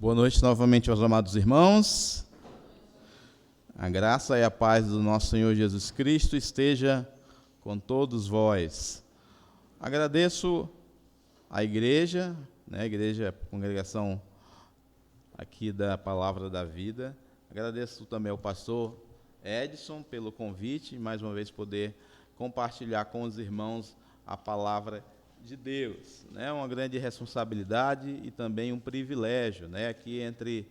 Boa noite novamente aos amados irmãos. A graça e a paz do nosso Senhor Jesus Cristo esteja com todos vós. Agradeço à igreja, a igreja, a congregação aqui da Palavra da Vida. Agradeço também ao pastor Edson pelo convite, mais uma vez poder compartilhar com os irmãos a palavra de Deus. É uma grande responsabilidade e também um privilégio, aqui entre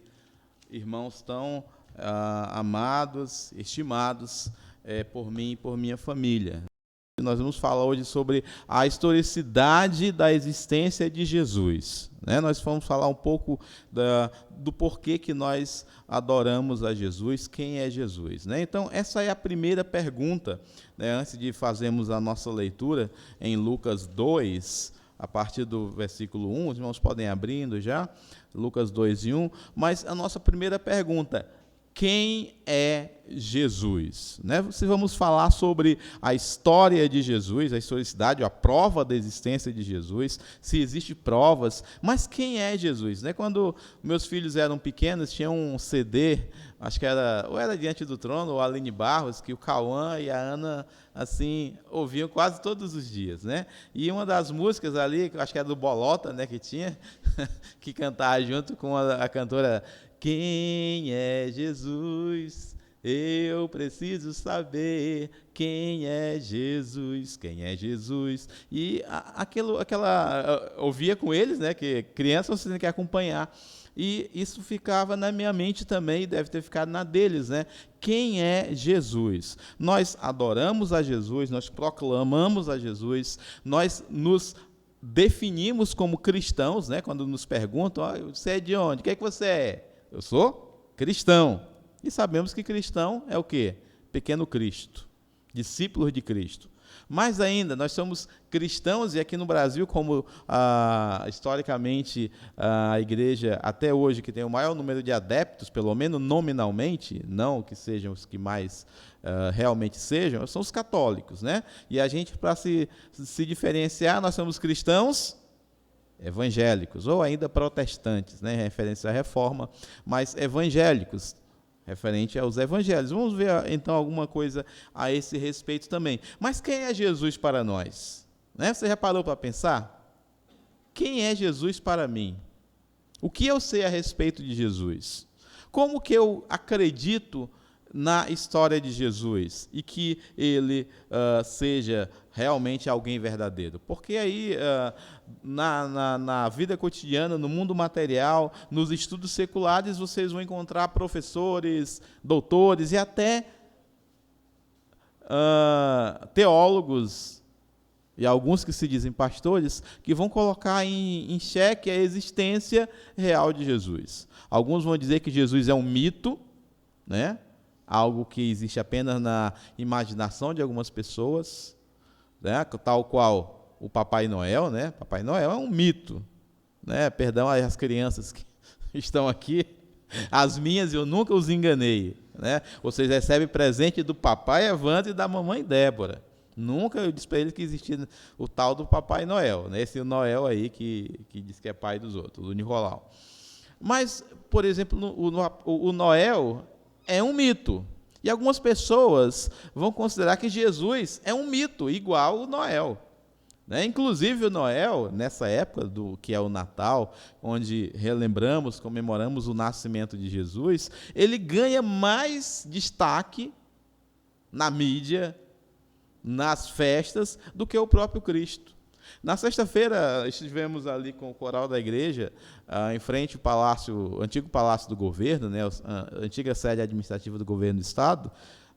irmãos tão amados, estimados por mim e por minha família. Nós vamos falar hoje sobre a historicidade da existência de Jesus. Nós vamos falar um pouco do porquê que nós adoramos a Jesus, quem é Jesus. Então, essa é a primeira pergunta, antes de fazermos a nossa leitura em Lucas 2, a partir do versículo 1, os irmãos podem abrindo já, Lucas 2 e 1, mas a nossa primeira pergunta: quem é Jesus? Se vamos falar sobre a história de Jesus, a historicidade, a prova da existência de Jesus, se existem provas, mas quem é Jesus? Quando meus filhos eram pequenos, tinha um CD, acho que era Diante do Trono, ou Aline Barros, que o Cauã e a Ana, assim, ouviam quase todos os dias, E uma das músicas ali, acho que era do Bolota, que tinha, que cantava junto com a cantora: quem é Jesus? Eu preciso saber quem é Jesus, quem é Jesus. E aquela ouvia com eles, que criança você tem que acompanhar. E isso ficava na minha mente também, e deve ter ficado na deles, Quem é Jesus? Nós adoramos a Jesus, nós proclamamos a Jesus, nós nos definimos como cristãos, quando nos perguntam: você é de onde? O que é que você é? Eu sou cristão. E sabemos que cristão é o quê? Pequeno Cristo, discípulos de Cristo. Mais ainda, nós somos cristãos, e aqui no Brasil, como historicamente a igreja, até hoje, que tem o maior número de adeptos, pelo menos nominalmente, não que sejam os que mais realmente sejam, são os católicos. E a gente, para se diferenciar, nós somos cristãos evangélicos, ou ainda protestantes, referência à reforma, mas evangélicos, referente aos evangelhos. Vamos ver, então, alguma coisa a esse respeito também. Mas quem é Jesus para nós? Você já parou para pensar? Quem é Jesus para mim? O que eu sei a respeito de Jesus? Como que eu acredito na história de Jesus e que ele seja realmente alguém verdadeiro? Porque aí, na vida cotidiana, no mundo material, nos estudos seculares, vocês vão encontrar professores, doutores e até teólogos, e alguns que se dizem pastores, que vão colocar em xeque a existência real de Jesus. Alguns vão dizer que Jesus é um mito, algo que existe apenas na imaginação de algumas pessoas, tal qual o Papai Noel. Papai Noel é um mito, Perdão às crianças que estão aqui, as minhas eu nunca os enganei, Vocês recebem presente do papai Evandro e da mamãe Débora. Nunca eu disse para eles que existia o tal do Papai Noel, esse Noel aí que diz que é pai dos outros, o Nicolau. Mas, por exemplo, o Noel é um mito. E algumas pessoas vão considerar que Jesus é um mito, igual o Noel. Inclusive, o Noel, nessa época do que é o Natal, onde relembramos, comemoramos o nascimento de Jesus, ele ganha mais destaque na mídia, nas festas, do que o próprio Cristo. Na sexta-feira, estivemos ali com o coral da igreja, em frente ao antigo Palácio do Governo, a antiga sede administrativa do Governo do Estado,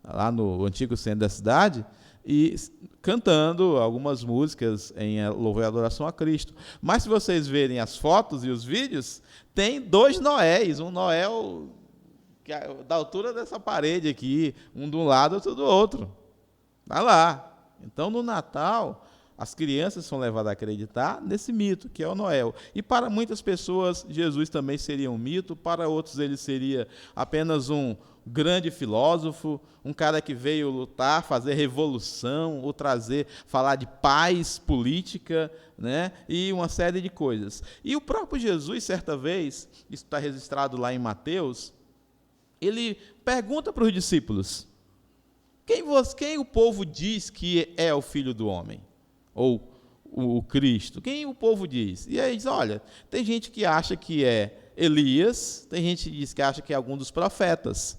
lá no antigo centro da cidade, e cantando algumas músicas em louvor e adoração a Cristo. Mas se vocês verem as fotos e os vídeos, tem dois Noéis, um Noel da altura dessa parede aqui, um de um lado, outro do outro. Está lá. Então, no Natal, as crianças são levadas a acreditar nesse mito, que é o Noel. E para muitas pessoas, Jesus também seria um mito, para outros ele seria apenas um grande filósofo, um cara que veio lutar, fazer revolução, ou falar de paz política, né? E uma série de coisas. E o próprio Jesus, certa vez, isso está registrado lá em Mateus, ele pergunta para os discípulos: quem o povo diz que é o Filho do Homem? Ou o Cristo? Quem o povo diz? E aí diz: olha, tem gente que acha que é Elias, tem gente que diz que acha que é algum dos profetas.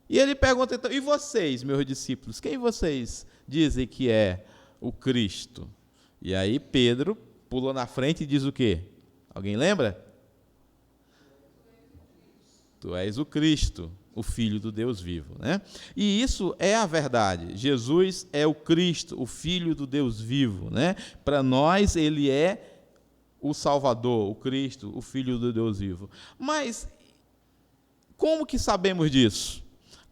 E ele pergunta então: e vocês, meus discípulos, quem vocês dizem que é o Cristo? E aí Pedro pula na frente e diz o quê? Alguém lembra? Tu és o Cristo, o Filho do Deus vivo, né? E isso é a verdade. Jesus é o Cristo, o Filho do Deus vivo, né? Para nós ele é o Salvador, o Cristo, o Filho do Deus vivo. Mas como que sabemos disso?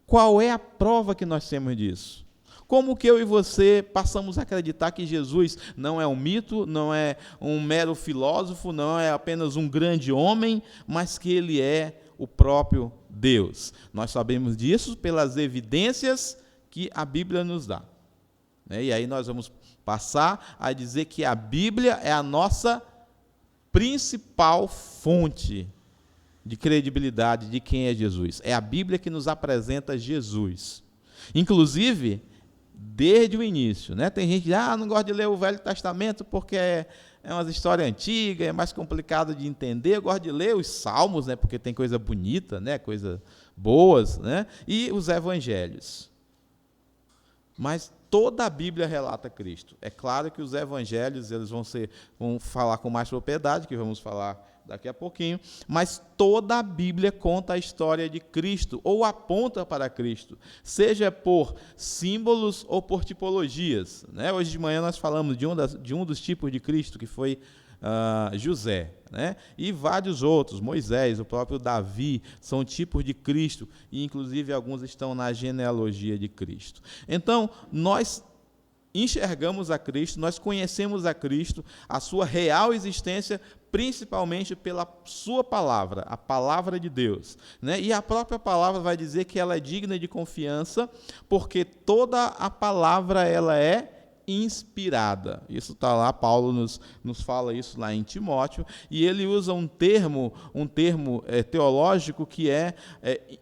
Qual é a prova que nós temos disso? Como que eu e você passamos a acreditar que Jesus não é um mito, não é um mero filósofo, não é apenas um grande homem, mas que ele é o próprio Deus? Nós sabemos disso pelas evidências que a Bíblia nos dá. E aí nós vamos passar a dizer que a Bíblia é a nossa principal fonte de credibilidade de quem é Jesus. É a Bíblia que nos apresenta Jesus. Inclusive, desde o início, né? Tem gente que diz: não gosto de ler o Velho Testamento porque é uma história antiga, é mais complicado de entender. Eu gosto de ler os Salmos, né? Porque tem coisa bonita, né? Coisas boas, né? E os Evangelhos. Mas toda a Bíblia relata Cristo. É claro que os Evangelhos eles vão falar com mais propriedade, que vamos falar daqui a pouquinho, mas toda a Bíblia conta a história de Cristo, ou aponta para Cristo, seja por símbolos ou por tipologias, né? Hoje de manhã nós falamos de um dos tipos de Cristo, que foi José, né? E vários outros, Moisés, o próprio Davi, são tipos de Cristo, e inclusive alguns estão na genealogia de Cristo. Então, nós enxergamos a Cristo, nós conhecemos a Cristo, a sua real existência, principalmente pela sua palavra, a palavra de Deus, né? E a própria palavra vai dizer que ela é digna de confiança, porque toda a palavra ela é inspirada. Isso está lá, Paulo nos fala isso lá em Timóteo, e ele usa um termo teológico que é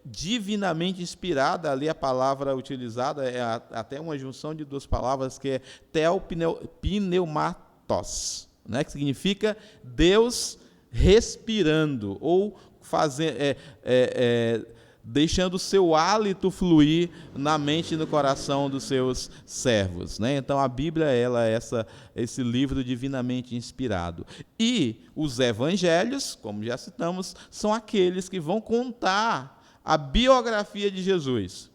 divinamente inspirada. Ali a palavra utilizada é até uma junção de duas palavras, que é theopneumatos, né, que significa Deus respirando, ou deixando o seu hálito fluir na mente e no coração dos seus servos, né? Então a Bíblia ela é esse livro divinamente inspirado. E os evangelhos, como já citamos, são aqueles que vão contar a biografia de Jesus,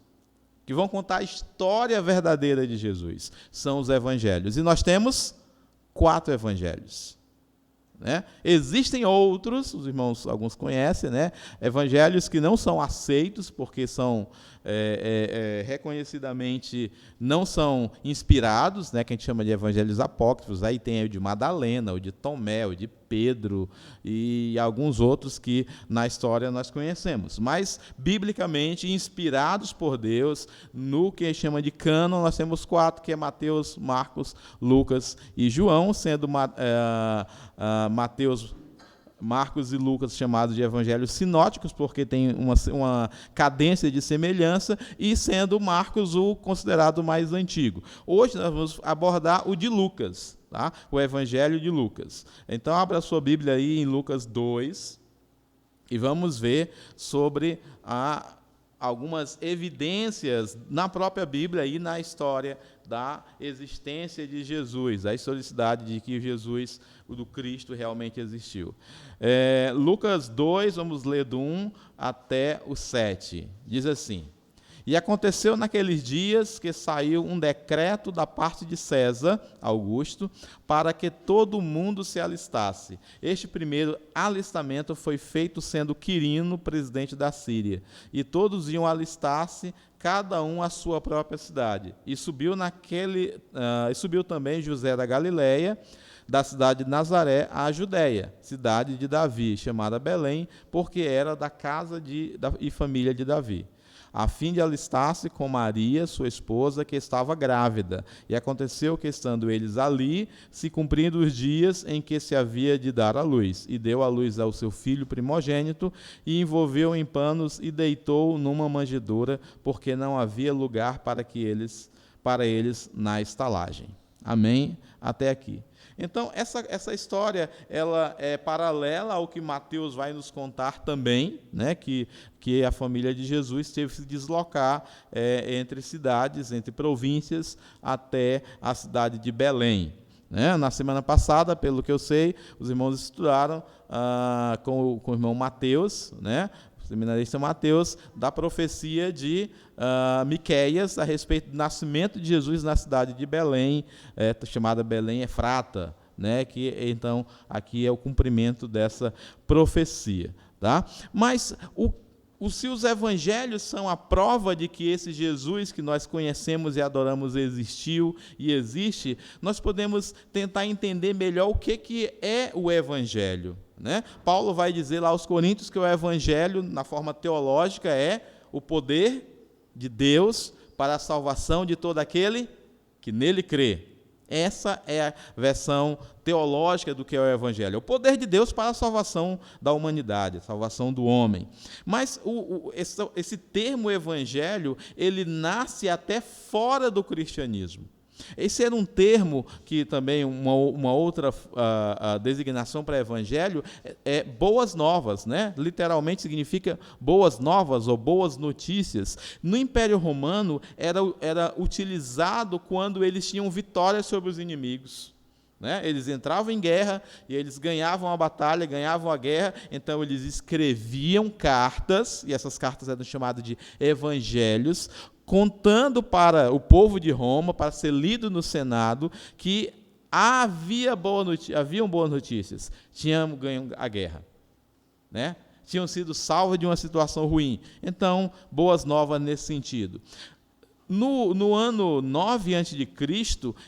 que vão contar a história verdadeira de Jesus. São os evangelhos. E nós temos 4 evangelhos, né? Existem outros, os irmãos alguns conhecem, né? Evangelhos que não são aceitos porque são reconhecidamente não são inspirados, né? Que a gente chama de evangelhos apócrifos. Aí tem o de Madalena, o de Tomé, o de Pedro e alguns outros que na história nós conhecemos. Mas, biblicamente, inspirados por Deus, no que a gente chama de cânon, nós temos 4, que é Mateus, Marcos, Lucas e João, sendo Mateus, Marcos e Lucas chamados de evangelhos sinóticos, porque tem uma cadência de semelhança, e sendo Marcos o considerado mais antigo. Hoje nós vamos abordar o de Lucas, tá? O evangelho de Lucas. Então, abra a sua Bíblia aí em Lucas 2, e vamos ver sobre algumas evidências na própria Bíblia e na história da existência de Jesus, a historicidade de que Jesus, o do Cristo, realmente existiu. Lucas 2, vamos ler do 1 até o 7. Diz assim: E aconteceu naqueles dias que saiu um decreto da parte de César Augusto para que todo mundo se alistasse. Este primeiro alistamento foi feito sendo Quirino presidente da Síria. E todos iam alistar-se, cada um à sua própria cidade. E subiu também José da Galileia, da cidade de Nazaré à Judéia, cidade de Davi, chamada Belém, porque era da casa e família de Davi, a fim de alistar-se com Maria, sua esposa, que estava grávida. E aconteceu que, estando eles ali, se cumprindo os dias em que se havia de dar à luz, e deu à luz ao seu filho primogênito, e envolveu em panos e deitou numa manjedoura, porque não havia lugar para eles na estalagem. Amém? Até aqui. Então, essa história ela é paralela ao que Mateus vai nos contar também, né, que a família de Jesus teve que se deslocar entre cidades, entre províncias, até a cidade de Belém. Né? Na semana passada, pelo que eu sei, os irmãos estudaram com o irmão Mateus, né, o seminarista Mateus, da profecia de Miqueias a respeito do nascimento de Jesus na cidade de Belém, chamada Belém Efrata, né, que então aqui é o cumprimento dessa profecia. Tá? Mas se os evangelhos são a prova de que esse Jesus que nós conhecemos e adoramos existiu e existe, nós podemos tentar entender melhor o que é o evangelho. Né? Paulo vai dizer lá aos Coríntios que o evangelho, na forma teológica, é o poder de Deus para a salvação de todo aquele que nele crê. Essa é a versão teológica do que é o evangelho. É o poder de Deus para a salvação da humanidade, a salvação do homem. Mas esse termo evangelho, ele nasce até fora do cristianismo. Esse era um termo que também, uma outra designação para evangelho, é boas novas, né? Literalmente significa boas novas ou boas notícias. No Império Romano era utilizado quando eles tinham vitória sobre os inimigos. Né? Eles entravam em guerra e eles ganhavam a batalha, ganhavam a guerra, então eles escreviam cartas, e essas cartas eram chamadas de evangelhos, contando para o povo de Roma, para ser lido no Senado, que haviam boas notícias, tinham ganho a guerra, né? Tinham sido salvos de uma situação ruim. Então, boas novas nesse sentido. No ano 9 a.C.,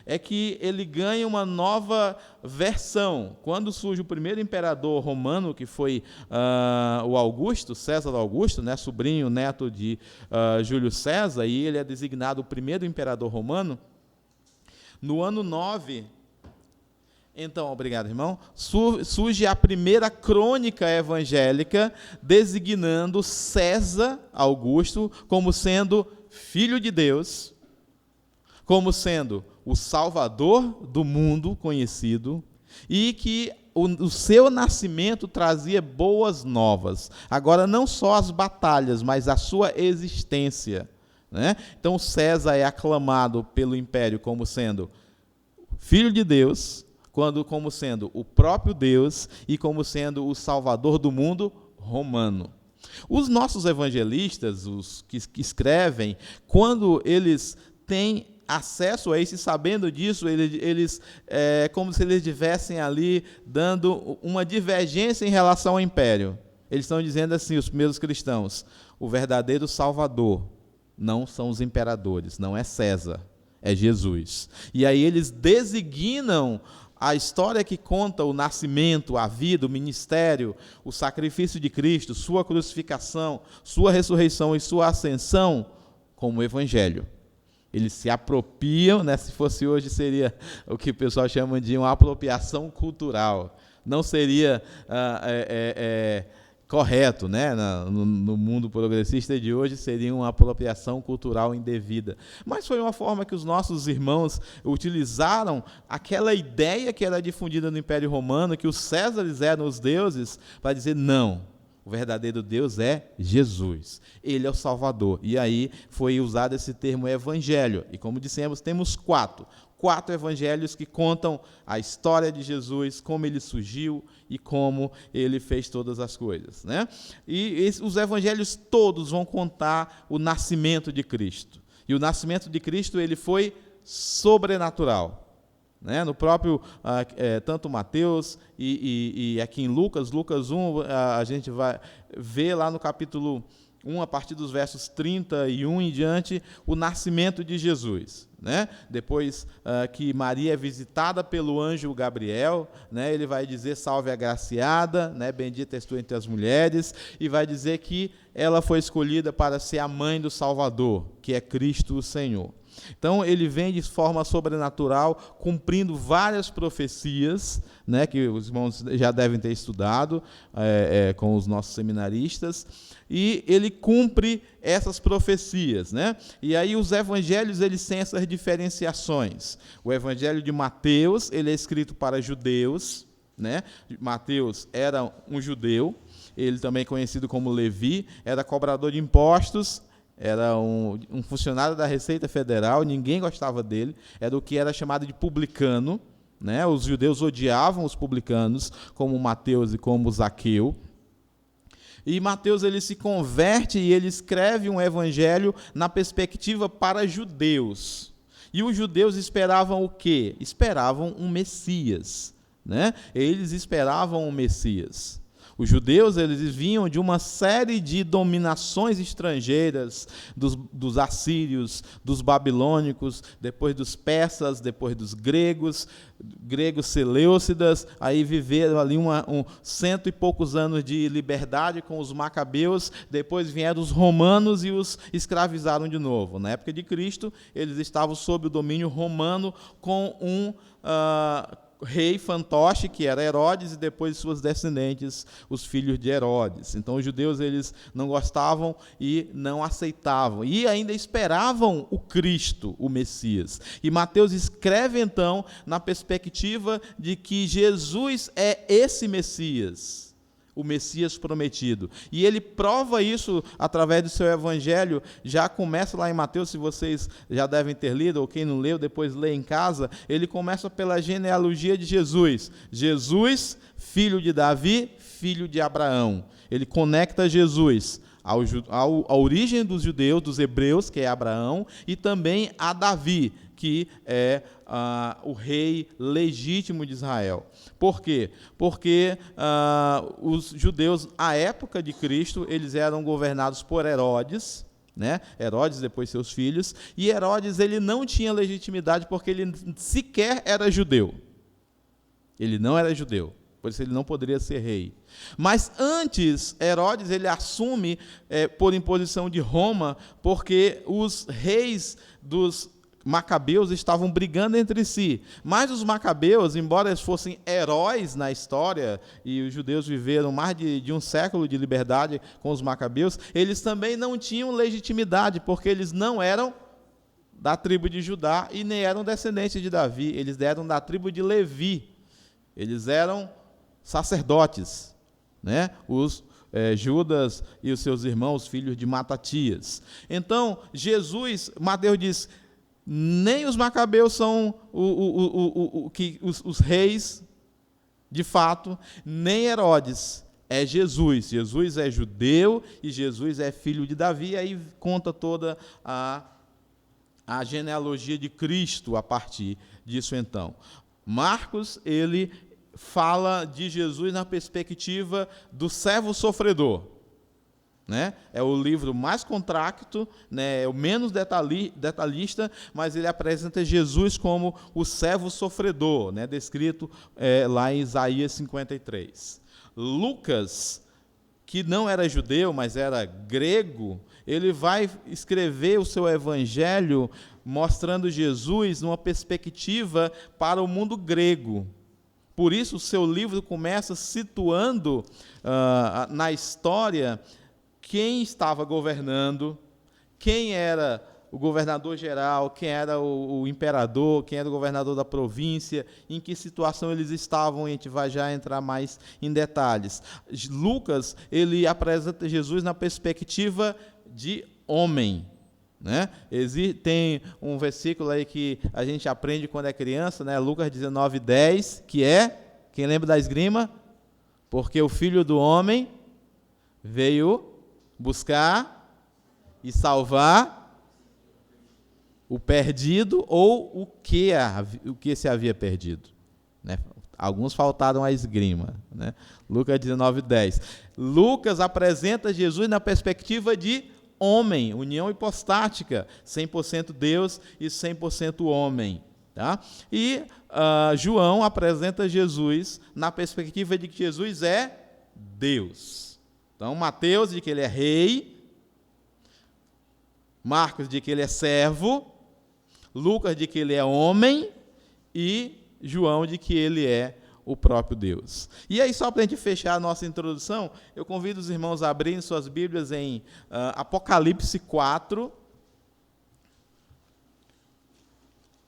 é que ele ganha uma nova versão. Quando surge o primeiro imperador romano, que foi o Augusto, César Augusto, né, sobrinho, neto de Júlio César, e ele é designado o primeiro imperador romano. No ano 9, então, obrigado, irmão, surge a primeira crônica evangélica, designando César Augusto como sendo Filho de Deus, como sendo o Salvador do mundo conhecido, e que o seu nascimento trazia boas novas. Agora, não só as batalhas, mas a sua existência. Né? Então, César é aclamado pelo império como sendo Filho de Deus, como sendo o próprio Deus e como sendo o Salvador do mundo romano. Os nossos evangelistas, os que escrevem, quando eles têm acesso a isso e sabendo disso, eles como se eles estivessem ali dando uma divergência em relação ao império. Eles estão dizendo assim, os primeiros cristãos, o verdadeiro Salvador não são os imperadores, não é César, é Jesus. E aí eles designam a história que conta o nascimento, a vida, o ministério, o sacrifício de Cristo, sua crucificação, sua ressurreição e sua ascensão como evangelho. Eles se apropriam, né? Se fosse hoje seria o que o pessoal chama de uma apropriação cultural. Não seria correto, né? No mundo progressista de hoje seria uma apropriação cultural indevida. Mas foi uma forma que os nossos irmãos utilizaram aquela ideia que era difundida no Império Romano, que os Césares eram os deuses, para dizer não, o verdadeiro Deus é Jesus. Ele é o Salvador. E aí foi usado esse termo evangelho. E como dissemos, temos 4 evangelhos que contam a história de Jesus, como ele surgiu e como ele fez todas as coisas, né? E os evangelhos todos vão contar o nascimento de Cristo. E o nascimento de Cristo ele foi sobrenatural, né? No próprio, tanto Mateus e aqui em Lucas 1, a gente vai ver lá no capítulo 1, a partir dos versos 31 em diante, o nascimento de Jesus, né? Depois que Maria é visitada pelo anjo Gabriel, né? Ele vai dizer, salve a agraciada, né? Bendita és tu entre as mulheres, e vai dizer que ela foi escolhida para ser a mãe do Salvador, que é Cristo o Senhor. Então, ele vem de forma sobrenatural, cumprindo várias profecias, né, que os irmãos já devem ter estudado com os nossos seminaristas, e ele cumpre essas profecias, né? E aí os evangelhos eles têm essas diferenciações. O evangelho de Mateus ele é escrito para judeus, né? Mateus era um judeu, ele também conhecido como Levi, era cobrador de impostos, era um funcionário da Receita Federal, ninguém gostava dele, era o que era chamado de publicano, né? Os judeus odiavam os publicanos, como Mateus e como Zaqueu. E Mateus ele se converte e ele escreve um evangelho na perspectiva para judeus. E os judeus esperavam o quê? Esperavam um Messias, né? Eles esperavam um Messias. Os judeus eles vinham de uma série de dominações estrangeiras, dos assírios, dos babilônicos, depois dos persas, depois dos gregos seleucidas, aí viveram ali 100 e poucos anos de liberdade com os macabeus, depois vieram os romanos e os escravizaram de novo. Na época de Cristo, eles estavam sob o domínio romano com um rei fantoche, que era Herodes, e depois suas descendentes, os filhos de Herodes. Então os judeus eles não gostavam e não aceitavam, e ainda esperavam o Cristo, o Messias. E Mateus escreve então na perspectiva de que Jesus é esse Messias, o Messias prometido. E ele prova isso através do seu evangelho. Já começa lá em Mateus, se vocês já devem ter lido, ou quem não leu, depois lê em casa. Ele começa pela genealogia de Jesus. Jesus, filho de Davi, filho de Abraão. Ele conecta Jesus à origem dos judeus, dos hebreus, que é Abraão, e também a Davi, que é o rei legítimo de Israel. Por quê? Porque os judeus, à época de Cristo, eles eram governados por Herodes, né? Herodes, depois seus filhos, e Herodes ele não tinha legitimidade porque ele sequer era judeu. Ele não era judeu, por isso ele não poderia ser rei. Mas antes, Herodes ele assume por imposição de Roma, porque os reis dos macabeus estavam brigando entre si. Mas os macabeus, embora eles fossem heróis na história, e os judeus viveram mais de um século de liberdade com os macabeus, eles também não tinham legitimidade, porque eles não eram da tribo de Judá e nem eram descendentes de Davi, eles eram da tribo de Levi. Eles eram sacerdotes, né? Judas e os seus irmãos, filhos de Matatias. Então, Jesus, Mateus diz, nem os macabeus são os reis, de fato, nem Herodes, é Jesus. Jesus é judeu e Jesus é filho de Davi, e aí conta toda a genealogia de Cristo a partir disso então. Marcos, ele fala de Jesus na perspectiva do servo sofredor, né? É o livro mais contracto, né? É o menos detalhista, mas ele apresenta Jesus como o servo sofredor, né? Descrito lá em Isaías 53. Lucas, que não era judeu, mas era grego, ele vai escrever o seu evangelho mostrando Jesus numa perspectiva para o mundo grego. Por isso, o seu livro começa situando na história quem estava governando, quem era o governador geral, quem era o imperador, quem era o governador da província, em que situação eles estavam, e a gente vai já entrar mais em detalhes. Lucas, ele apresenta Jesus na perspectiva de homem, né? Tem um versículo aí que a gente aprende quando é criança, né? Lucas 19:10, que é, quem lembra da esgrima? Porque o Filho do Homem veio buscar e salvar o perdido ou o que se havia perdido, né? Alguns faltaram a esgrima, né? Lucas 19:10. Lucas apresenta Jesus na perspectiva de homem, união hipostática, 100% Deus e 100% homem. Tá? E João apresenta Jesus na perspectiva de que Jesus é Deus. Então, Mateus de que ele é rei, Marcos de que ele é servo, Lucas de que ele é homem e João de que ele é o próprio Deus. E aí, só para a gente fechar a nossa introdução, eu convido os irmãos a abrirem suas Bíblias em Apocalipse 4,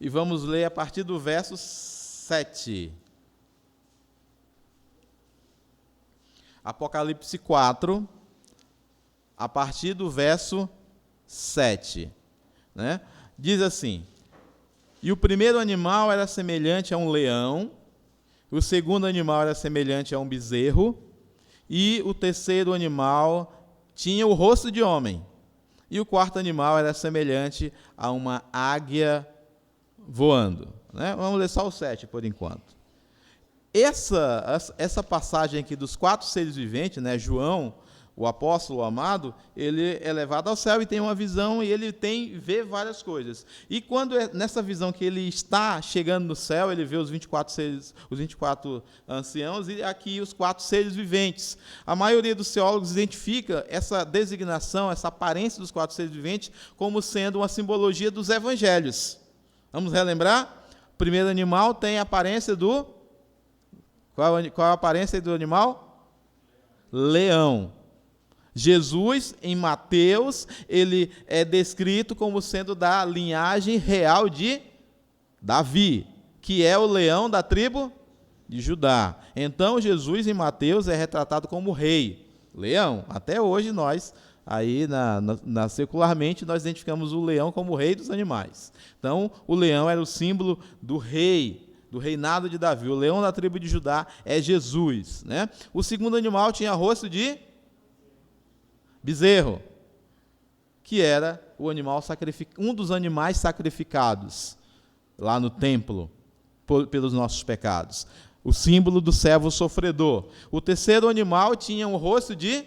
e vamos ler a partir do verso 7. Apocalipse 4, a partir do verso 7. Né? Diz assim: E o primeiro animal era semelhante a um leão, o segundo animal era semelhante a um bezerro, e o terceiro animal tinha o rosto de homem, e o quarto animal era semelhante a uma águia voando. Né? Vamos ler só o 7 por enquanto. Essa passagem aqui dos 4 seres viventes, né? João, o apóstolo amado, ele é levado ao céu e tem uma visão, e ele vê várias coisas. E quando é nessa visão que ele está chegando no céu, ele vê os 24 seres, os 24 anciãos e aqui os 4 seres viventes. A maioria dos teólogos identifica essa designação, essa aparência dos 4 seres viventes como sendo uma simbologia dos evangelhos. Vamos relembrar? O primeiro animal tem a aparência do... Qual a aparência do animal? Leão. Jesus, em Mateus, ele é descrito como sendo da linhagem real de Davi, que é o leão da tribo de Judá. Então, Jesus, em Mateus, é retratado como rei, leão. Até hoje, nós, aí secularmente, nós identificamos o leão como o rei dos animais. Então, o leão era o símbolo do rei, do reinado de Davi. O leão da tribo de Judá é Jesus. Né? O segundo animal tinha rosto de bezerro, que era um dos animais sacrificados lá no templo pelos nossos pecados. O símbolo do servo sofredor. O terceiro animal tinha um rosto de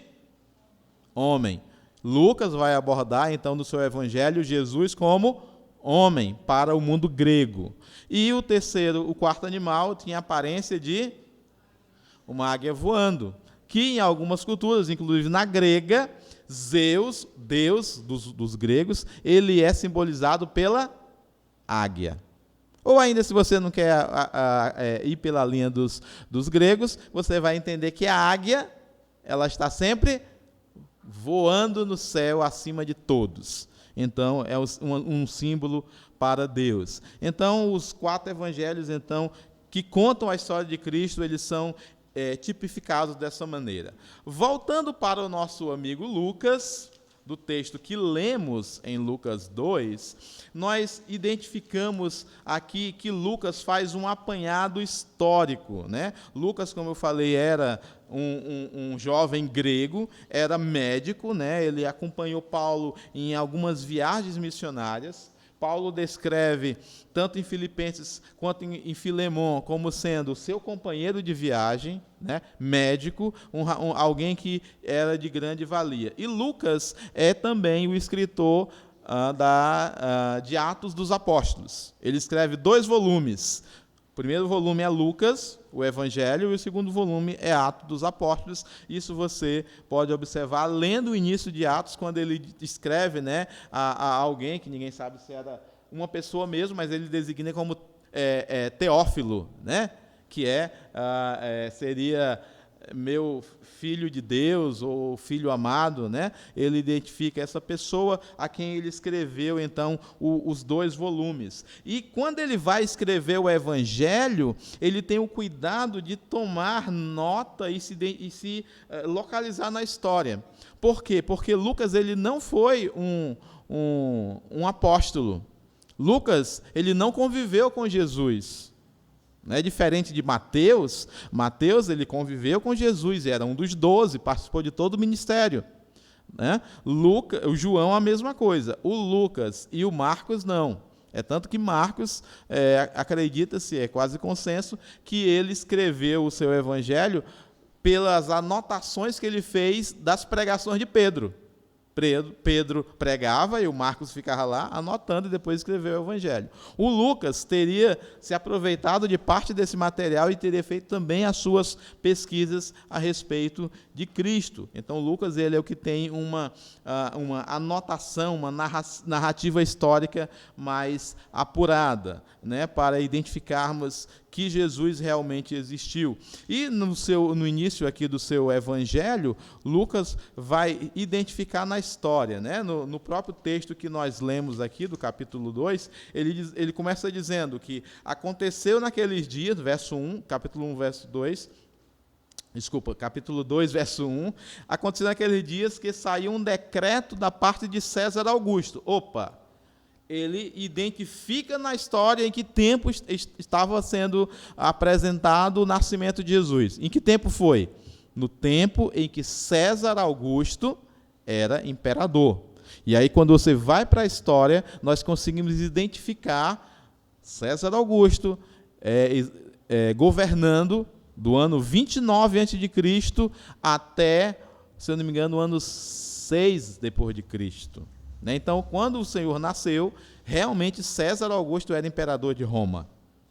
homem. Lucas vai abordar, então, no seu evangelho, Jesus como homem para o mundo grego. E o quarto animal tinha a aparência de uma águia voando, que em algumas culturas, inclusive na grega, Zeus, Deus dos gregos, ele é simbolizado pela águia. Ou ainda, se você não quer ir pela linha dos gregos, você vai entender que a águia, ela está sempre voando no céu acima de todos. Então, é um símbolo para Deus. Então, os 4 evangelhos, então, que contam a história de Cristo, eles são tipificados dessa maneira. Voltando para o nosso amigo Lucas, do texto que lemos em Lucas 2, nós identificamos aqui que Lucas faz um apanhado histórico. Né? Lucas, como eu falei, era um jovem grego, era médico, né? Ele acompanhou Paulo em algumas viagens missionárias. Paulo descreve, tanto em Filipenses quanto em Filemon, como sendo seu companheiro de viagem, né, médico, alguém que era de grande valia. E Lucas é também o escritor de Atos dos Apóstolos. Ele escreve 2 volumes. O primeiro volume é Lucas, o Evangelho, e o segundo volume é Atos dos Apóstolos. Isso você pode observar lendo o início de Atos, quando ele escreve, né, a alguém, que ninguém sabe se era uma pessoa mesmo, mas ele designa como Teófilo, né, que seria meu filho de Deus, ou filho amado, né? Ele identifica essa pessoa a quem ele escreveu, então, os 2 volumes. E quando ele vai escrever o Evangelho, ele tem o cuidado de tomar nota e se localizar na história. Por quê? Porque Lucas ele não foi um apóstolo. Lucas, ele não conviveu com Jesus. Não é diferente de Mateus. Mateus, ele conviveu com Jesus, era um dos 12, participou de todo o ministério. Né? O João, a mesma coisa. O Lucas e o Marcos, não. É tanto que Marcos, acredita-se, é quase consenso, que ele escreveu o seu evangelho pelas anotações que ele fez das pregações de Pedro. Pedro pregava e o Marcos ficava lá anotando e depois escreveu o evangelho. O Lucas teria se aproveitado de parte desse material e teria feito também as suas pesquisas a respeito de Cristo. Então, Lucas, ele é o que tem uma anotação, uma narrativa histórica mais apurada, né, para identificarmos que Jesus realmente existiu. E no início aqui do seu evangelho, Lucas vai identificar na história, né? No próprio texto que nós lemos aqui, do capítulo 2, ele começa dizendo que aconteceu naqueles dias, capítulo 2, verso 1, aconteceu naqueles dias que saiu um decreto da parte de César Augusto. Ele identifica na história em que tempo estava sendo apresentado o nascimento de Jesus. Em que tempo foi? No tempo em que César Augusto era imperador. E aí, quando você vai para a história, nós conseguimos identificar César Augusto governando do ano 29 a.C. até, se eu não me engano, o ano 6 depois de Cristo. Então, quando o Senhor nasceu, realmente César Augusto era imperador de Roma.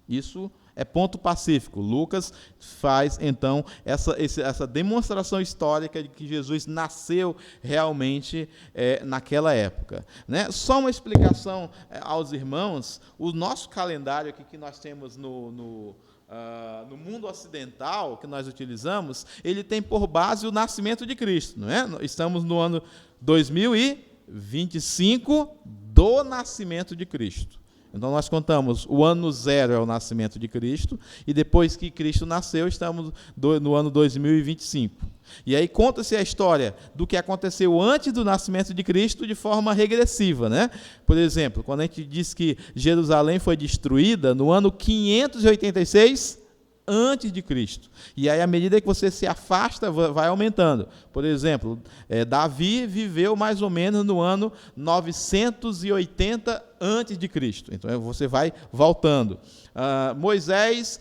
Isso é ponto pacífico. Lucas faz, então, essa demonstração histórica de que Jesus nasceu realmente naquela época. Né? Só uma explicação aos irmãos: o nosso calendário aqui que nós temos no mundo ocidental, que nós utilizamos, ele tem por base o nascimento de Cristo. Não é? Estamos no ano 2025 do nascimento de Cristo. Então, nós contamos o ano 0 é o nascimento de Cristo, e depois que Cristo nasceu, estamos no ano 2025. E aí conta-se a história do que aconteceu antes do nascimento de Cristo de forma regressiva. Né? Por exemplo, quando a gente diz que Jerusalém foi destruída no ano 586 antes de Cristo. E aí, à medida que você se afasta, vai aumentando. Por exemplo, Davi viveu mais ou menos no ano 980 antes de Cristo. Então, você vai voltando. Moisés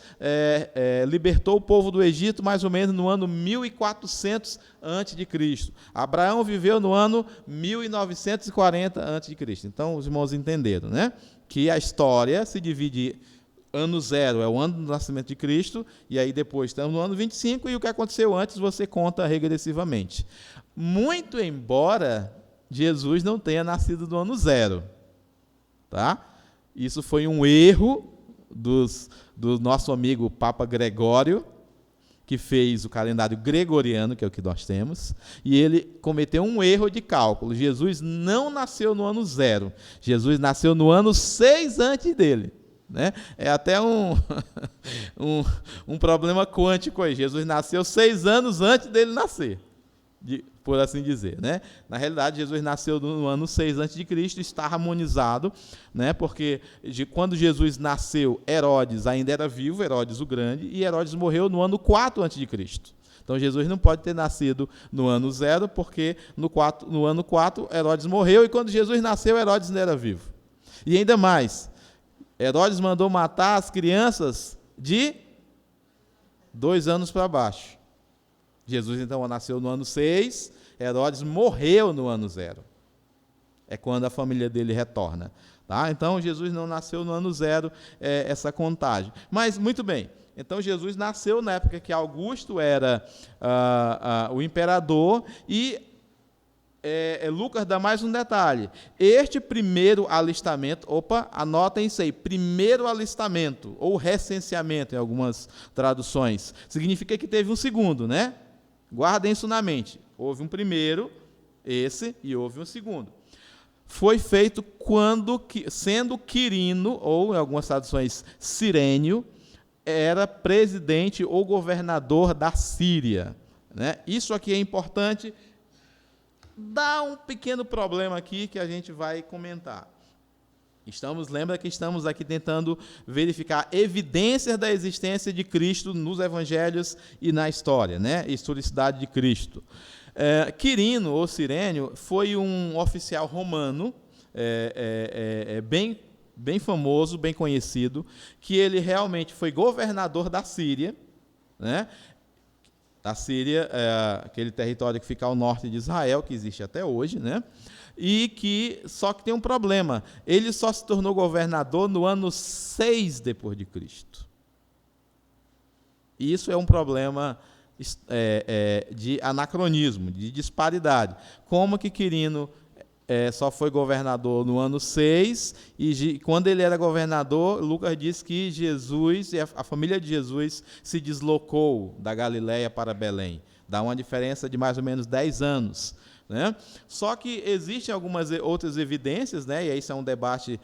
libertou o povo do Egito mais ou menos no ano 1400 antes de Cristo. Abraão viveu no ano 1940 antes de Cristo. Então, os irmãos entenderam, né? Que a história se divide. Ano 0 é o ano do nascimento de Cristo, e aí depois estamos no ano 25, e o que aconteceu antes você conta regressivamente. Muito embora Jesus não tenha nascido no ano 0. Tá? Isso foi um erro do nosso amigo Papa Gregório, que fez o calendário gregoriano, que é o que nós temos, e ele cometeu um erro de cálculo. Jesus não nasceu no ano 0. Jesus nasceu no ano 6 antes dele. Né? É até um problema quântico aí. Jesus nasceu 6 anos antes dele nascer, por assim dizer. Né? Na realidade, Jesus nasceu no ano 6 antes de Cristo, está harmonizado, né? Porque quando Jesus nasceu, Herodes ainda era vivo, Herodes o Grande, e Herodes morreu no ano 4 antes de Cristo. Então, Jesus não pode ter nascido no ano 0, porque no ano 4 Herodes morreu, e quando Jesus nasceu, Herodes ainda era vivo. E ainda mais, Herodes mandou matar as crianças de 2 anos para baixo. Jesus, então, nasceu no ano 6, Herodes morreu no ano 0. É quando a família dele retorna. Tá? Então, Jesus não nasceu no ano 0, essa contagem. Mas, muito bem, então Jesus nasceu na época que Augusto era o imperador, e Lucas dá mais um detalhe. Este primeiro alistamento, anotem isso aí, primeiro alistamento, ou recenseamento em algumas traduções, significa que teve um segundo, né? Guardem isso na mente. Houve um primeiro, e houve um segundo. Foi feito quando, sendo Quirino, ou em algumas traduções, Cirênio, era presidente ou governador da Síria. Né? Isso aqui é importante, dá um pequeno problema aqui que a gente vai comentar. Lembra que estamos aqui tentando verificar evidências da existência de Cristo nos evangelhos e na história, né? Historicidade de Cristo. Quirino, ou Cirênio, foi um oficial romano, bem famoso, bem conhecido, que ele realmente foi governador da Síria, né? Da Síria, aquele território que fica ao norte de Israel, que existe até hoje, né? Só que tem um problema, ele só se tornou governador no ano 6 depois de Cristo. E isso é um problema de anacronismo, de disparidade. Como que Quirino só foi governador no ano 6, e quando ele era governador, Lucas diz que Jesus e a família de Jesus se deslocou da Galiléia para Belém. Dá uma diferença de mais ou menos 10 anos. Né? Só que existem algumas outras evidências, né? E isso é um debate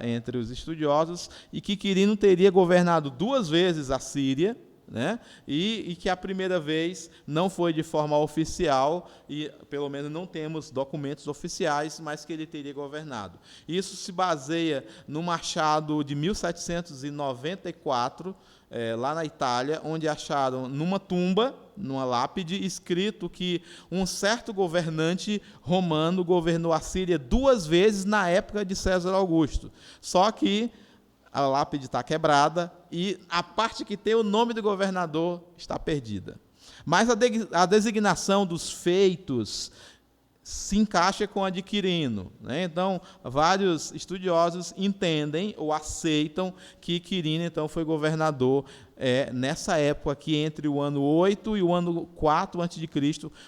entre os estudiosos, e que Quirino teria governado 2 vezes a Síria, né? E que a primeira vez não foi de forma oficial, e pelo menos não temos documentos oficiais, mas que ele teria governado. Isso se baseia num achado de 1794, lá na Itália, onde acharam numa tumba, numa lápide, escrito que um certo governante romano governou a Síria 2 vezes na época de César Augusto. Só que a lápide está quebrada e a parte que tem o nome do governador está perdida. Mas a designação dos feitos se encaixa com a de Quirino, né? Então, vários estudiosos entendem ou aceitam que Quirino, então, foi governador nessa época aqui, entre o ano 8 e o ano 4 a.C.,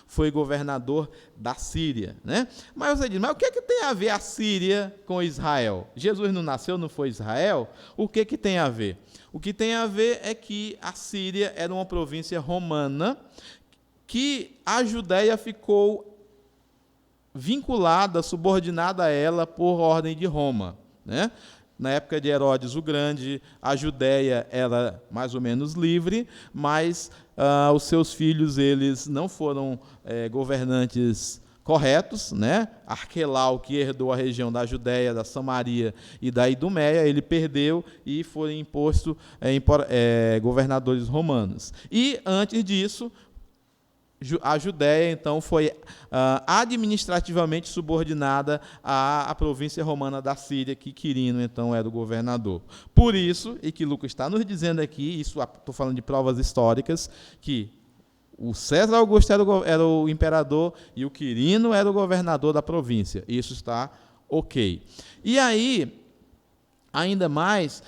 foi governador da Síria, né? Mas você diz, mas o que tem a ver a Síria com Israel? Jesus não nasceu, não foi Israel? O que tem a ver? O que tem a ver é que a Síria era uma província romana, que a Judéia ficou vinculada, subordinada a ela por ordem de Roma, né? Na época de Herodes o Grande, a Judéia era mais ou menos livre, mas os seus filhos, eles não foram governantes corretos, né? Arquelau, que herdou a região da Judéia, da Samaria e da Idumeia, ele perdeu e foi imposto governadores romanos. E, antes disso, a Judéia, então, foi administrativamente subordinada à província romana da Síria, que Quirino, então, era o governador. Por isso, e que Lucas está nos dizendo aqui, isso estou falando de provas históricas, que o César Augusto era o imperador e o Quirino era o governador da província. Isso está ok. E aí, ainda mais,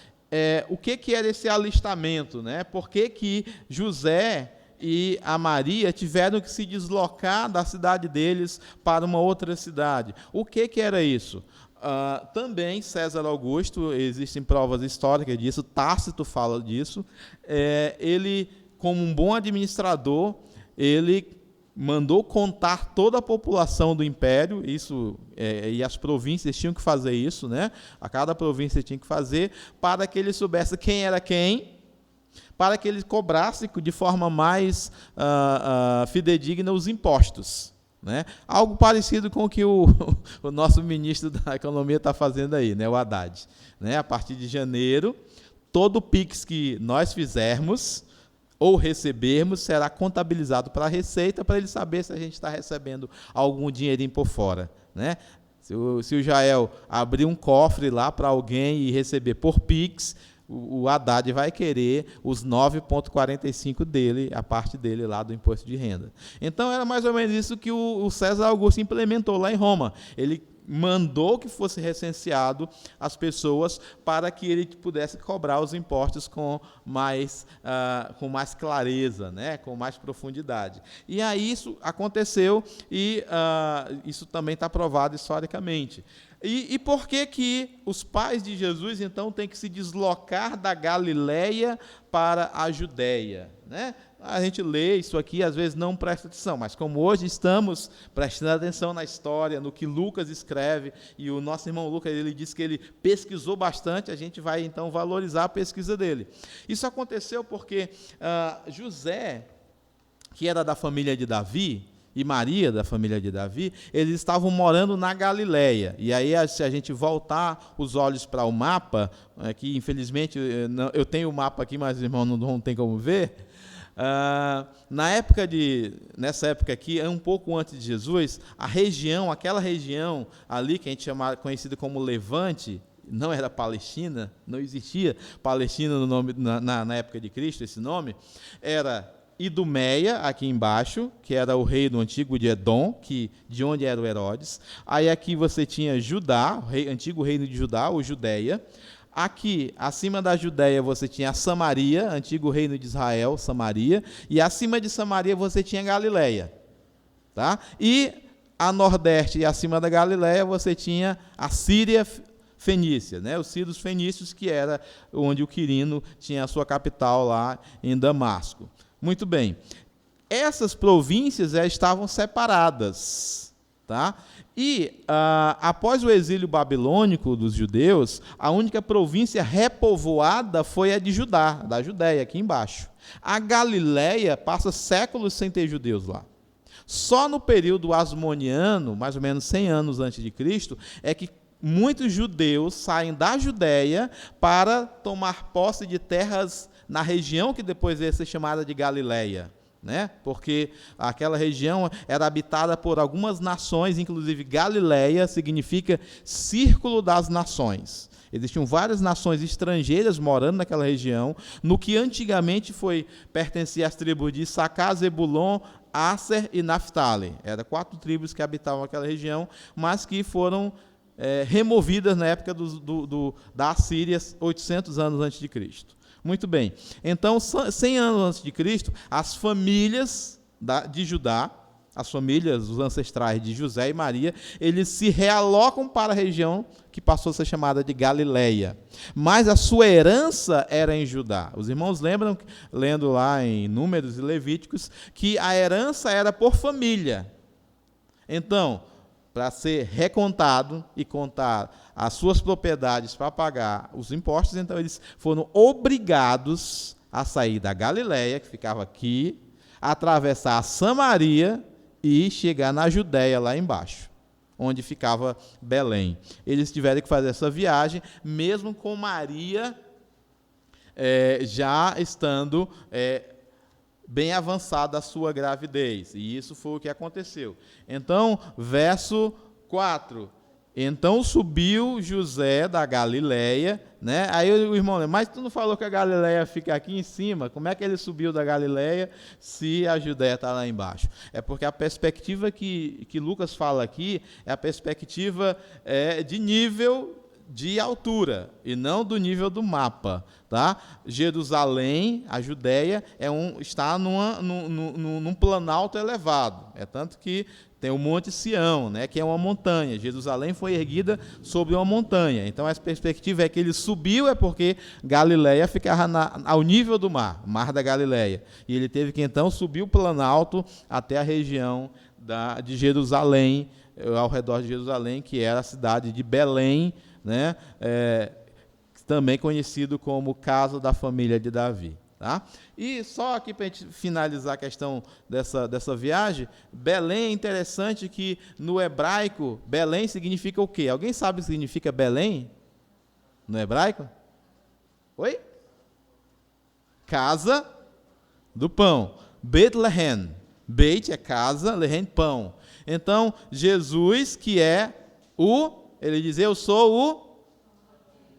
o que era esse alistamento, né? Por que José e a Maria tiveram que se deslocar da cidade deles para uma outra cidade? O que era isso? Também César Augusto, existem provas históricas disso, Tácito fala disso, ele, como um bom administrador, ele mandou contar toda a população do império, e as províncias tinham que fazer isso, né? A cada província tinha que fazer, para que ele soubesse quem era quem, para que ele cobrasse de forma mais fidedigna os impostos, né? Algo parecido com o que o nosso ministro da Economia está fazendo aí, né? O Haddad, né? A partir de janeiro, todo o PIX que nós fizermos ou recebermos será contabilizado para a Receita, para ele saber se a gente está recebendo algum dinheirinho por fora, né? Se o Jael abrir um cofre lá para alguém e receber por PIX, o Haddad vai querer os 9,45 dele, a parte dele lá do imposto de renda. Então, era mais ou menos isso que o César Augusto implementou lá em Roma. Ele mandou que fosse recenseado as pessoas para que ele pudesse cobrar os impostos com mais clareza, né? Com mais profundidade. E aí isso aconteceu, e isso também está provado historicamente. E por que os pais de Jesus, então, têm que se deslocar da Galiléia para a Judéia, né? A gente lê isso aqui, às vezes não presta atenção, mas como hoje estamos prestando atenção na história, no que Lucas escreve, e o nosso irmão Lucas, ele disse que ele pesquisou bastante, a gente vai, então, valorizar a pesquisa dele. Isso aconteceu porque José, que era da família de Davi, e Maria, da família de Davi, eles estavam morando na Galileia. E aí, se a gente voltar os olhos para o mapa, que infelizmente eu tenho o mapa aqui, mas o irmão não tem como ver. Nessa época aqui, um pouco antes de Jesus, aquela região ali que a gente conhecida como Levante, não era Palestina, não existia Palestina no nome, na época de Cristo, esse nome, era Idumeia, aqui embaixo, que era o reino antigo de Edom, de onde era o Herodes. Aí aqui você tinha Judá, antigo reino de Judá, ou Judéia. Aqui, acima da Judéia, você tinha Samaria, antigo reino de Israel, Samaria. E acima de Samaria você tinha Galileia. Tá? E a nordeste e acima da Galileia você tinha a Síria Fenícia, né? Os sírios fenícios, que era onde o Quirino tinha a sua capital lá em Damasco. Muito bem. Essas províncias já estavam separadas. Tá? E, após o exílio babilônico dos judeus, a única província repovoada foi a de Judá, da Judéia, aqui embaixo. A Galileia passa séculos sem ter judeus lá. Só no período asmoniano, mais ou menos 100 anos antes de Cristo, é que muitos judeus saem da Judéia para tomar posse de terras na região que depois ia ser chamada de Galileia, né? Porque aquela região era habitada por algumas nações, inclusive Galileia significa círculo das nações. Existiam várias nações estrangeiras morando naquela região, no que antigamente pertencia às tribos de Issacar, Zebulon, Asser e Naftali. Eram 4 tribos que habitavam aquela região, mas que foram removidas na época da Assíria, 800 anos antes de Cristo. Muito bem. Então, 100 anos antes de Cristo, as famílias de Judá, as famílias, os ancestrais de José e Maria, eles se realocam para a região que passou a ser chamada de Galileia. Mas a sua herança era em Judá. Os irmãos lembram, lendo lá em Números e Levíticos, que a herança era por família. Então, para ser recontado e contar as suas propriedades para pagar os impostos, então eles foram obrigados a sair da Galileia, que ficava aqui, atravessar a Samaria e chegar na Judéia, lá embaixo, onde ficava Belém. Eles tiveram que fazer essa viagem, mesmo com Maria já estando bem avançada a sua gravidez. E isso foi o que aconteceu. Então, verso 4. Então subiu José da Galileia, né? Aí o irmão, mas tu não falou que a Galileia fica aqui em cima? Como é que ele subiu da Galileia se a Judéia está lá embaixo? É porque a perspectiva que Lucas fala aqui é a perspectiva de nível de altura, e não do nível do mapa. Tá? Jerusalém, a Judéia, está num planalto elevado. É tanto que tem o Monte Sião, né, que é uma montanha. Jerusalém foi erguida sobre uma montanha. Então, a perspectiva é que ele subiu, é porque Galileia ficava ao nível do mar da Galileia. E ele teve que, então, subir o planalto até a região de Jerusalém, ao redor de Jerusalém, que era a cidade de Belém, né, também conhecido como casa da família de Davi. Tá? E só aqui para a gente finalizar a questão dessa viagem, Belém é interessante que no hebraico, Belém significa o quê? Alguém sabe o que significa Belém no hebraico? Oi? Casa do pão. Bethlehem. Beit é casa, Lehem, pão. Então, Jesus, que ele diz, eu sou o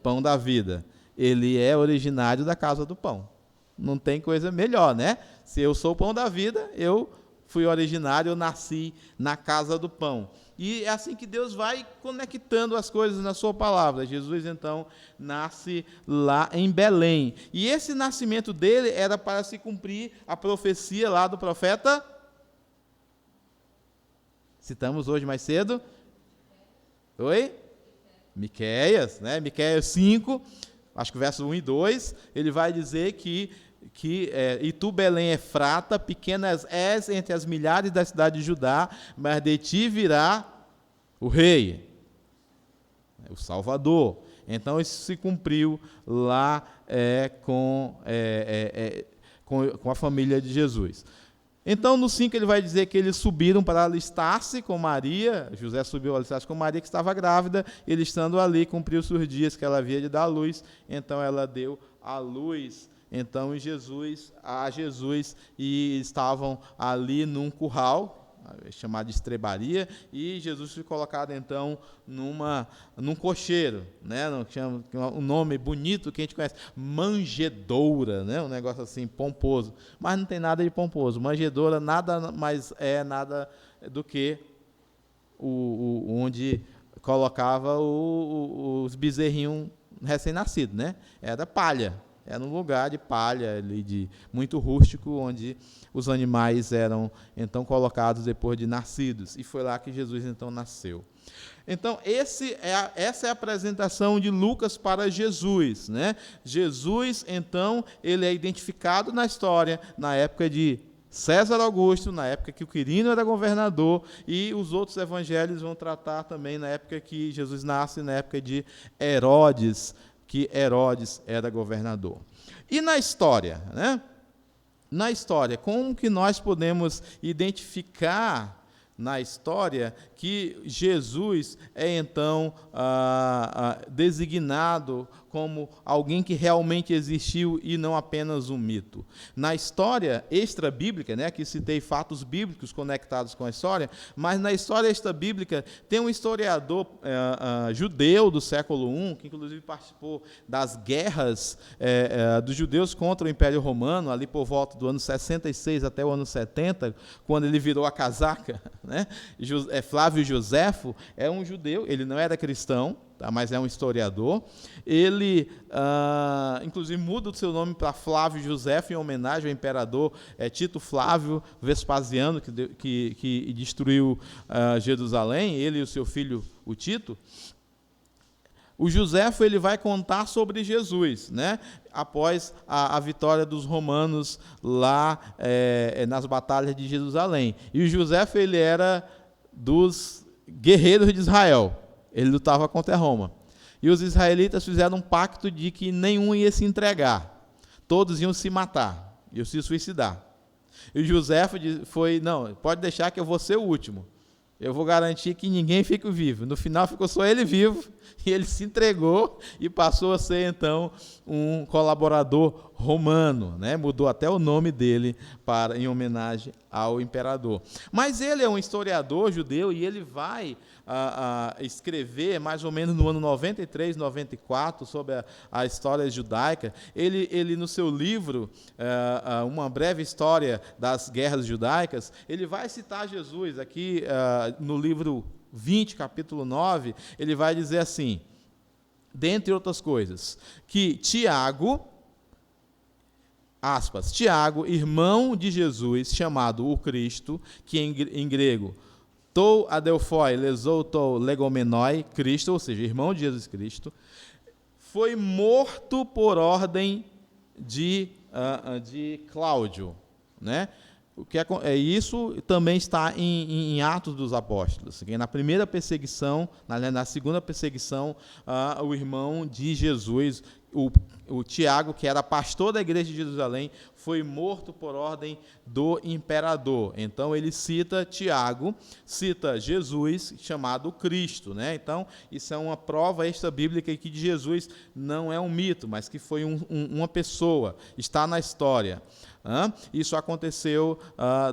pão da vida. Ele é originário da casa do pão. Não tem coisa melhor, né? Se eu sou o pão da vida, eu fui originário, eu nasci na casa do pão. E é assim que Deus vai conectando as coisas na sua palavra. Jesus, então, nasce lá em Belém. E esse nascimento dele era para se cumprir a profecia lá do profeta. Citamos hoje mais cedo. Oi? Miqueias, né? Miqueias 5, acho que versos 1 e 2, ele vai dizer que e tu, Belém Efrata, pequenas és entre as milhares da cidade de Judá, mas de ti virá o rei, o Salvador. Então isso se cumpriu lá com a família de Jesus. Então, no 5, ele vai dizer que eles subiram para alistar-se com Maria, José subiu a alistar-se com Maria, que estava grávida, ele estando ali, cumpriu-se os dias que ela havia de dar à luz, então ela deu à luz, então, a Jesus, e estavam ali num curral, chamado de estrebaria, e Jesus foi colocado, então, num cocheiro, né? Um nome bonito que a gente conhece, manjedoura, né? Um negócio assim, pomposo, mas não tem nada de pomposo. Manjedoura nada mais nada do que onde colocava os bezerrinhos recém-nascidos, né? Era palha. Era um lugar de palha, ali, muito rústico, onde os animais eram, então, colocados depois de nascidos. E foi lá que Jesus, então, nasceu. Então, essa é a apresentação de Lucas para Jesus, né? Jesus, então, ele é identificado na história, na época de César Augusto, na época que o Quirino era governador, e os outros evangelhos vão tratar também na época que Jesus nasce, na época de Herodes, que Herodes era governador. E na história, né? Na história, como que nós podemos identificar na história que Jesus é, então, designado como alguém que realmente existiu e não apenas um mito? Na história extra-bíblica, né, aqui citei fatos bíblicos conectados com a história, mas na história extra-bíblica tem um historiador judeu do século I, que inclusive participou das guerras dos judeus contra o Império Romano, ali por volta do ano 66 até o ano 70, quando ele virou a casaca, né? Flávio Joséfo é um judeu, ele não era cristão, tá, mas é um historiador. Ele, inclusive, muda o seu nome para Flávio Joséfo em homenagem ao imperador Tito Flávio Vespasiano, que destruiu Jerusalém, ele e o seu filho, o Tito. O Joséfo, ele vai contar sobre Jesus, né? Após a vitória dos romanos lá nas batalhas de Jerusalém. E o Joséfo, ele era dos guerreiros de Israel. Ele lutava contra Roma. E os israelitas fizeram um pacto de que nenhum ia se entregar. Todos iam se matar, iam se suicidar. E o Joséfo foi, não, pode deixar que eu vou ser o último. Eu vou garantir que ninguém fique vivo. No final ficou só ele vivo, e ele se entregou e passou a ser, então, um colaborador romano, né? Mudou até o nome dele em homenagem ao imperador. Mas ele é um historiador judeu e ele vai escrever, mais ou menos no ano 93, 94, sobre a história judaica. Ele no seu livro, Uma Breve História das Guerras Judaicas, ele vai citar Jesus aqui no livro 20, capítulo 9, ele vai dizer assim, dentre outras coisas, que Tiago, aspas, Tiago, irmão de Jesus, chamado o Cristo, que em grego, tou adelphoi, lesoutou legomenoi, Cristo, ou seja, irmão de Jesus Cristo, foi morto por ordem de Cláudio, né? O que isso também está em Atos dos Apóstolos. Na primeira perseguição, na segunda perseguição, o irmão de Jesus, o Tiago, que era pastor da igreja de Jerusalém, foi morto por ordem do imperador. Então, ele cita Tiago, cita Jesus, chamado Cristo, né? Então, isso é uma prova extra-bíblica que de Jesus não é um mito, mas que foi uma pessoa, está na história. Isso aconteceu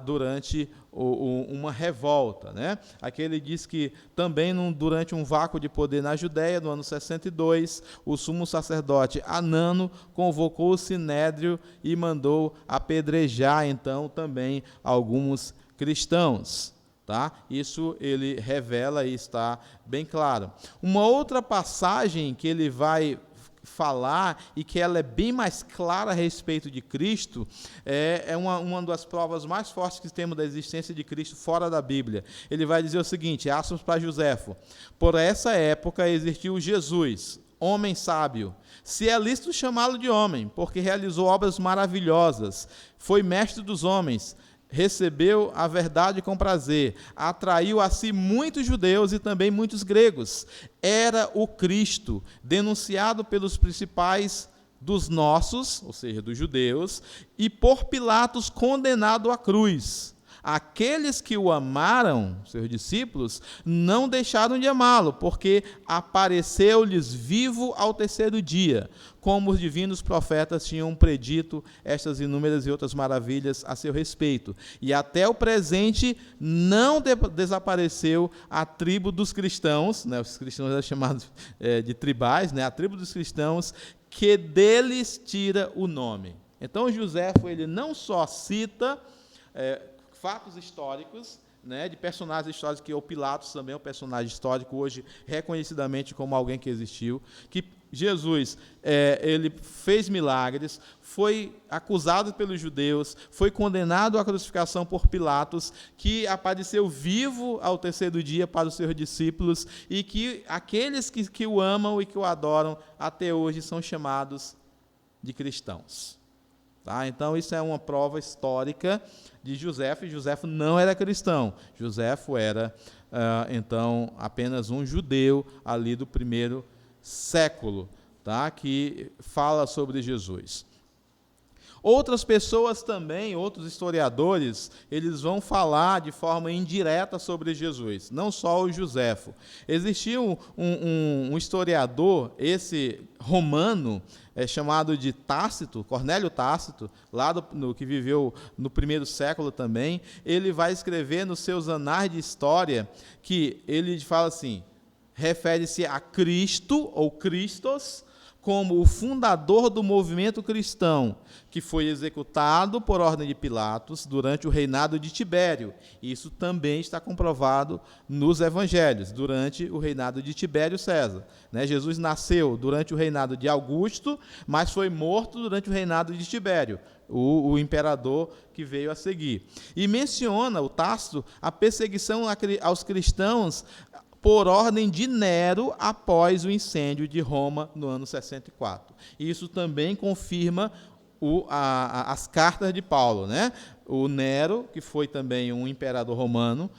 durante uma revolta, né? Aqui ele diz que também durante um vácuo de poder na Judéia, no ano 62, o sumo sacerdote Anano convocou o sinédrio e mandou apedrejar, então, também alguns cristãos. Tá? Isso ele revela e está bem claro. Uma outra passagem que ele vai falar e que ela é bem mais clara a respeito de Cristo, é uma das provas mais fortes que temos da existência de Cristo fora da Bíblia. Ele vai dizer o seguinte, aspas para Joséfo, por essa época existiu Jesus, homem sábio, se é lícito chamá-lo de homem, porque realizou obras maravilhosas, foi mestre dos homens, recebeu a verdade com prazer, atraiu a si muitos judeus e também muitos gregos. Era o Cristo, denunciado pelos principais dos nossos, ou seja, dos judeus, e por Pilatos condenado à cruz. Aqueles que o amaram, seus discípulos, não deixaram de amá-lo, porque apareceu-lhes vivo ao terceiro dia, como os divinos profetas tinham predito estas inúmeras e outras maravilhas a seu respeito. E até o presente não desapareceu a tribo dos cristãos, né, os cristãos eram chamados de tribais, né, a tribo dos cristãos, que deles tira o nome. Então, Joséfo, ele não só cita fatos históricos, né, de personagens históricos, que o Pilatos também é um personagem histórico, hoje reconhecidamente como alguém que existiu, que Jesus ele fez milagres, foi acusado pelos judeus, foi condenado à crucificação por Pilatos, que apareceu vivo ao terceiro dia para os seus discípulos, e que aqueles que o amam e que o adoram até hoje são chamados de cristãos. Tá? Então, isso é uma prova histórica de Joséfo, e Joséfo não era cristão. Joséfo era, então, apenas um judeu ali do primeiro século, tá? Que fala sobre Jesus. Outras pessoas também, outros historiadores, eles vão falar de forma indireta sobre Jesus, não só o Joséfo. Existia um historiador, esse romano, chamado de Tácito, Cornélio Tácito, lá que viveu no primeiro século também. Ele vai escrever nos seus anais de história que ele fala assim, refere-se a Cristo, ou Christos, como o fundador do movimento cristão, que foi executado por ordem de Pilatos durante o reinado de Tibério. Isso também está comprovado nos evangelhos, durante o reinado de Tibério César. Né? Jesus nasceu durante o reinado de Augusto, mas foi morto durante o reinado de Tibério, o imperador que veio a seguir. E menciona o Tácito a perseguição aos cristãos por ordem de Nero, após o incêndio de Roma no ano 64. Isso também confirma as cartas de Paulo, né? O Nero, que foi também um imperador romano,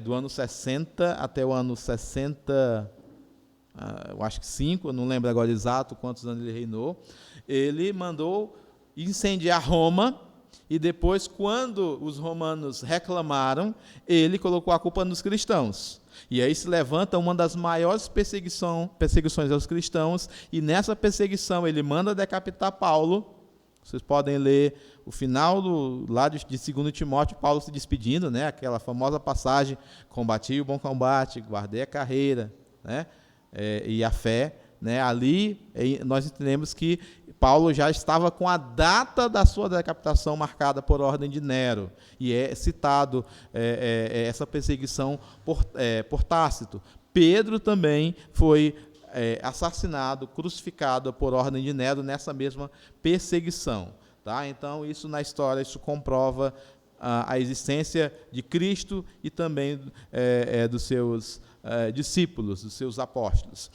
do ano 60 até o ano 60, eu acho que 5, eu não lembro agora exato quantos anos ele reinou, ele mandou incendiar Roma, e depois, quando os romanos reclamaram, ele colocou a culpa nos cristãos. E aí se levanta uma das maiores perseguições aos cristãos, e nessa perseguição ele manda decapitar Paulo. Vocês podem ler o final lá de 2 Timóteo, Paulo se despedindo, né? Aquela famosa passagem, combati o bom combate, guardei a carreira, né? E a fé. Né? Ali nós entendemos que Paulo já estava com a data da sua decapitação marcada por ordem de Nero, e é citado essa perseguição por Tácito. Pedro também foi assassinado, crucificado por ordem de Nero nessa mesma perseguição. Tá? Então, isso na história, isso comprova a existência de Cristo e também dos seus discípulos, dos seus apóstolos.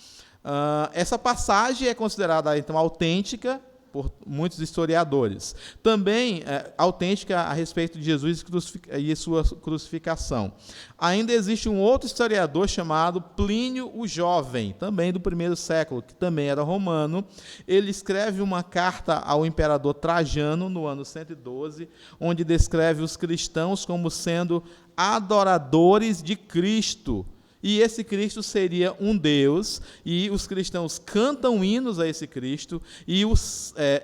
Essa passagem é considerada, então, autêntica por muitos historiadores. Também autêntica a respeito de Jesus e sua crucificação. Ainda existe um outro historiador chamado Plínio o Jovem, também do primeiro século, que também era romano. Ele escreve uma carta ao imperador Trajano, no ano 112, onde descreve os cristãos como sendo adoradores de Cristo. E esse Cristo seria um Deus, e os cristãos cantam hinos a esse Cristo e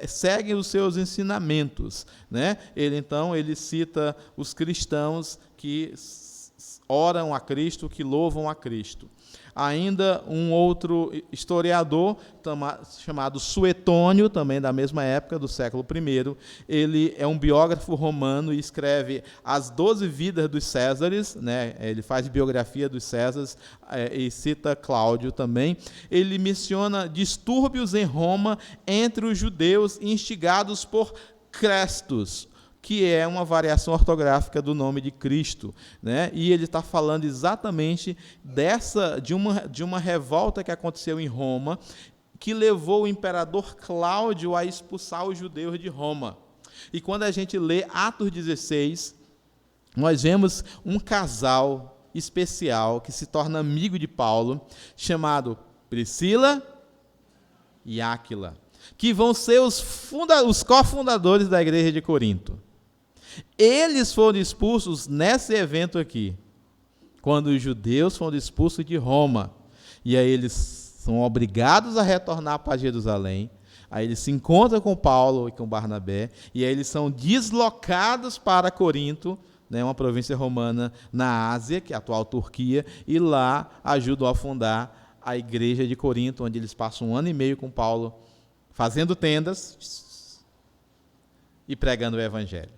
seguem os seus ensinamentos. Né? Ele cita os cristãos que oram a Cristo, que louvam a Cristo. Ainda um outro historiador, chamado Suetônio, também da mesma época, do século I, ele é um biógrafo romano e escreve as 12 vidas dos Césares, né? Ele faz biografia dos Césares e cita Cláudio também. Ele menciona distúrbios em Roma entre os judeus instigados por Crestus, que é uma variação ortográfica do nome de Cristo, né? E ele está falando exatamente de uma revolta que aconteceu em Roma, que levou o imperador Cláudio a expulsar os judeus de Roma. E quando a gente lê Atos 16, nós vemos um casal especial que se torna amigo de Paulo, chamado Priscila e Áquila. que vão ser os cofundadores da igreja de Corinto. Eles foram expulsos nesse evento aqui, quando os judeus foram expulsos de Roma. E aí eles são obrigados a retornar para Jerusalém. Aí eles se encontram com Paulo e com Barnabé, e aí eles são deslocados para Corinto, né, uma província romana na Ásia, que é a atual Turquia, e lá ajudam a fundar a igreja de Corinto, onde eles passam 1 ano e meio com Paulo, fazendo tendas e pregando o evangelho.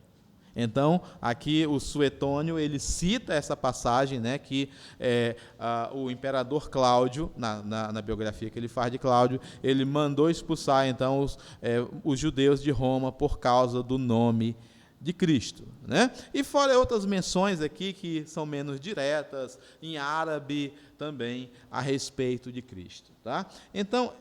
Então, aqui o Suetônio, ele cita essa passagem, né, que o imperador Cláudio, na biografia que ele faz de Cláudio, ele mandou expulsar, então, os judeus de Roma por causa do nome de Cristo, né? E fora outras menções aqui que são menos diretas, em árabe também, a respeito de Cristo, tá? Então,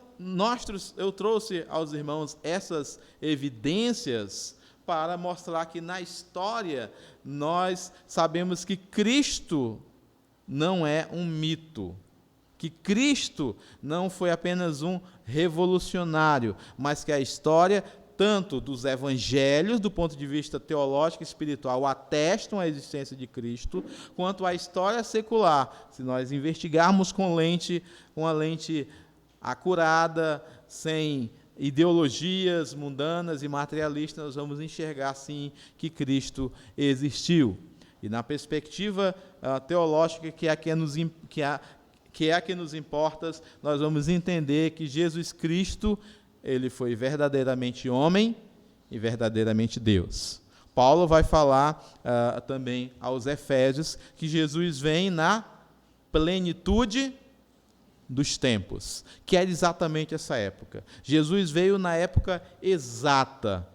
eu trouxe aos irmãos essas evidências para mostrar que na história nós sabemos que Cristo não é um mito, que Cristo não foi apenas um revolucionário, mas que a história, tanto dos evangelhos, do ponto de vista teológico e espiritual, atestam a existência de Cristo, quanto a história secular, se nós investigarmos com uma lente acurada, sem ideologias mundanas e materialistas, nós vamos enxergar, sim, que Cristo existiu. E na perspectiva teológica, que é a que nos importa, nós vamos entender que Jesus Cristo, ele foi verdadeiramente homem e verdadeiramente Deus. Paulo vai falar também aos Efésios que Jesus vem na plenitude dos tempos, que era exatamente essa época. Jesus veio na época exata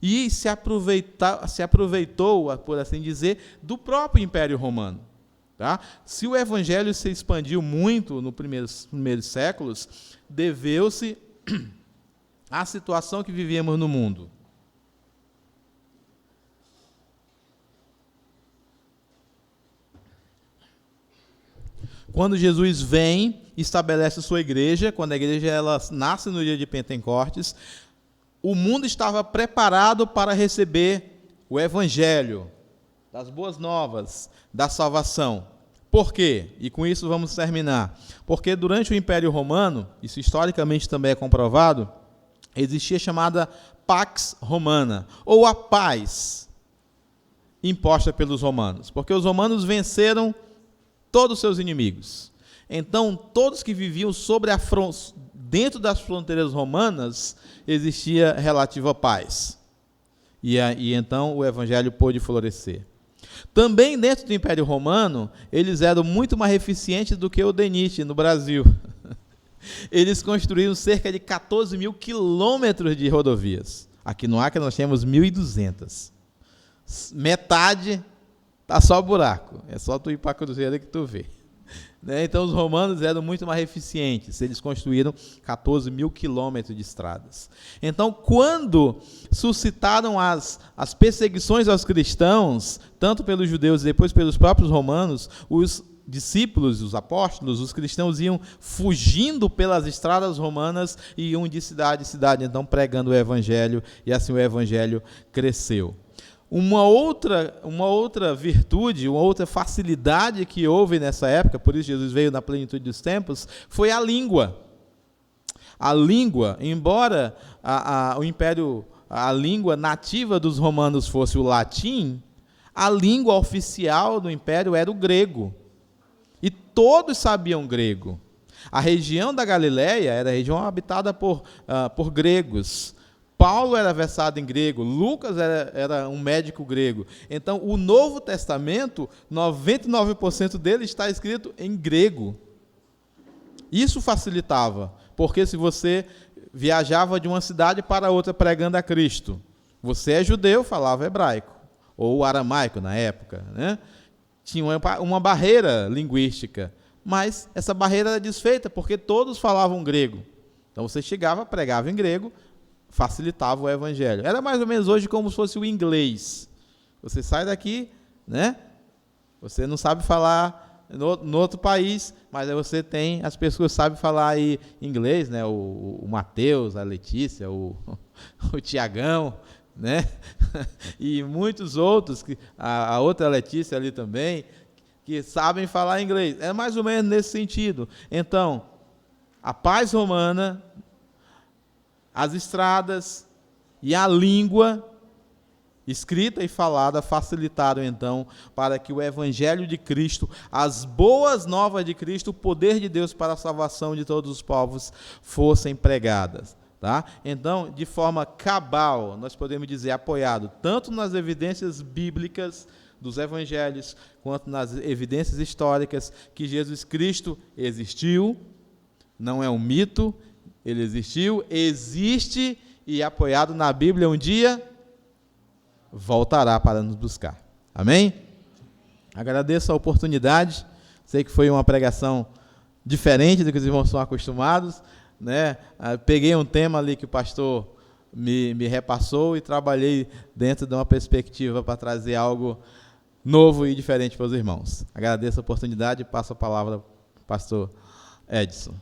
e se aproveitou, por assim dizer, do próprio Império Romano. Tá? Se o Evangelho se expandiu muito nos primeiros séculos, deveu-se à situação que vivíamos no mundo. Quando Jesus vem, estabelece sua igreja, quando a igreja ela nasce no dia de Pentecostes, o mundo estava preparado para receber o Evangelho, das boas novas, da salvação. Por quê? E com isso vamos terminar. Porque durante o Império Romano, isso historicamente também é comprovado, existia a chamada Pax Romana, ou a paz imposta pelos romanos, porque os romanos venceram todos os seus inimigos. Então, todos que viviam dentro das fronteiras romanas, existia relativa paz. E então o evangelho pôde florescer. Também dentro do Império Romano, eles eram muito mais eficientes do que o DENIT no Brasil. Eles construíram cerca de 14 mil quilômetros de rodovias. Aqui no Acre nós temos 1.200. Metade está só buraco. É só tu ir para a Cruzeira que tu vê. Então os romanos eram muito mais eficientes. Eles construíram 14 mil quilômetros de estradas. Então, quando suscitaram as perseguições aos cristãos, tanto pelos judeus e depois pelos próprios romanos, os discípulos, os apóstolos, os cristãos iam fugindo pelas estradas romanas e iam de cidade em cidade, então pregando o evangelho, e assim o evangelho cresceu. Uma outra virtude, uma outra facilidade que houve nessa época, por isso Jesus veio na plenitude dos tempos, foi a língua. A língua, embora a língua nativa dos romanos fosse o latim, a língua oficial do império era o grego. E todos sabiam grego. A região da Galileia era a região habitada por gregos. Paulo era versado em grego, Lucas era um médico grego. Então, o Novo Testamento, 99% dele está escrito em grego. Isso facilitava, porque se você viajava de uma cidade para outra pregando a Cristo, você é judeu, falava hebraico, ou aramaico na época, né? Tinha uma barreira linguística, mas essa barreira era desfeita, porque todos falavam grego. Então, você chegava, pregava em grego, facilitava o evangelho. Era mais ou menos hoje como se fosse o inglês. Você sai daqui, né? Você não sabe falar no outro país, mas aí você tem, as pessoas sabem falar aí inglês, né? O Mateus, a Letícia, o Tiagão, né? E muitos outros, a outra Letícia ali também, que sabem falar inglês. É mais ou menos nesse sentido. Então, a paz romana, as estradas e a língua escrita e falada facilitaram então para que o evangelho de Cristo, as boas novas de Cristo, o poder de Deus para a salvação de todos os povos fossem pregadas. Tá? Então, de forma cabal, nós podemos dizer apoiado tanto nas evidências bíblicas dos evangelhos, quanto nas evidências históricas que Jesus Cristo existiu, não é um mito, ele existiu, existe e apoiado na Bíblia um dia voltará para nos buscar. Amém? Agradeço a oportunidade, sei que foi uma pregação diferente do que os irmãos são acostumados, né? Peguei um tema ali que o pastor me repassou e trabalhei dentro de uma perspectiva para trazer algo novo e diferente para os irmãos. Agradeço a oportunidade e passo a palavra para o pastor Edson.